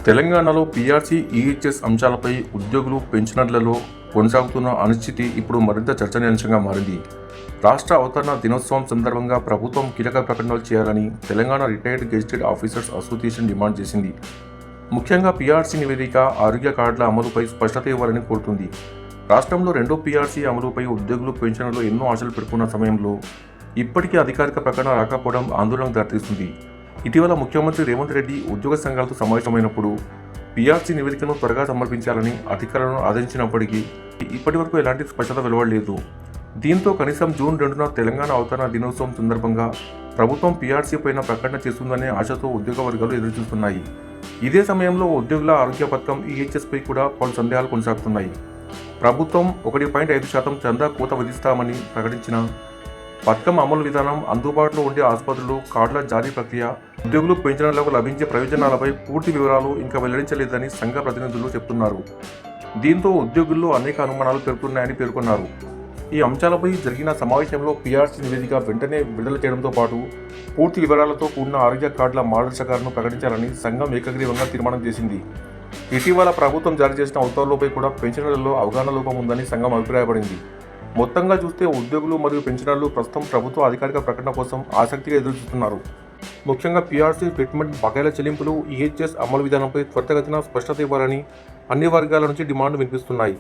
తెలంగాణలో PRC, EHS అంశాలపై ఉద్యోగులు, పెన్షనర్లలో కొనసాగుతున్న అనిశ్చితి ఇప్పుడు మరింత చర్చనీయాంశంగా మారింది. రాష్ట్ర అవతరణ దినోత్సవం సందర్భంగా ప్రభుత్వం కీలక ప్రకటనలు చేయాలని Telangana retired gazetted officers association demand చేసింది. ముఖ్యంగా పీఆర్సీ నివేదిక, ఆరోగ్య కార్డుల అమలుపై స్పష్టత ఇవ్వాలని కోరుతుంది. రాష్ట్రంలో రెండో పీఆర్సీ అమలుపై ఉద్యోగులు, పెన్షనర్లు ఎన్నో ఆశలు పెట్టుకున్న సమయంలో ఇప్పటికీ అధికారిక ప్రకటన రాకపోవడం ఆందోళనకు దారితీస్తుంది. ఇటీవల ముఖ్యమంత్రి రేవంత్ రెడ్డి ఉద్యోగ సంఘాలతో సమావేశమైనప్పుడు పీఆర్సీ నివేదికను త్వరగా సమర్పించాలని అధికారులను ఆదేశించినప్పటికీ ఇప్పటి వరకు ఎలాంటి స్పష్టత వెలువడలేదు. దీంతో కనీసం జూన్ 2న తెలంగాణ అవతరణ దినోత్సవం సందర్భంగా ప్రభుత్వం పీఆర్సీ పైన ప్రకటన చేస్తుందనే ఆశతో ఉద్యోగ వర్గాలు ఎదురుచూస్తున్నాయి. ఇదే సమయంలో ఉద్యోగుల ఆరోగ్య పథకం ఈహెచ్ఎస్ పై కూడా పలు సందేహాలు కొనసాగుతున్నాయి. ప్రభుత్వం 1.5% చందా కోత విధిస్తామని ప్రకటించిన పథకం అమలు విధానం, అందుబాటులో ఉండే ఆసుపత్రులు, కార్డుల జారీ ప్రక్రియ, ఉద్యోగులు, పెన్షనర్లకు లభించే ప్రయోజనాలపై పూర్తి వివరాలు ఇంకా వెల్లడించలేదని సంఘ ప్రతినిధులు చెబుతున్నారు. దీంతో ఉద్యోగుల్లో అనేక అనుమానాలు పెరుగుతున్నాయని పేర్కొన్నారు. ఈ అంశాలపై జరిగిన సమావేశంలో పీఆర్సీ నివేదిక వెంటనే విడుదల చేయడంతో పాటు పూర్తి వివరాలతో కూడిన ఆరోగ్య కార్డుల మార్గదర్శకాలను ప్రకటించాలని సంఘం ఏకగ్రీవంగా తీర్మానం చేసింది. ఇటీవల ప్రభుత్వం జారీ చేసిన ఉత్తర్వులపై కూడా పెన్షనర్లలో అవగాహన లోపం ఉందని సంఘం అభిప్రాయపడింది. మొత్తంగా చూస్తే ఉద్యోగులు మరియు పెన్షనర్లు ప్రస్తుతం ప్రభుత్వ అధికారిక ప్రకటన కోసం ఆసక్తిగా ఎదురుచూస్తున్నారు. ముఖ్యంగా పీఆర్సీ, ఫిట్మెంట్, బకాయిల చెల్లింపులు, ఈహెచ్ఎస్ అమలు విధానంపై త్వరితగతిన స్పష్టత ఇవ్వాలని అన్ని వర్గాల నుంచి డిమాండ్లు వినిపిస్తున్నాయి.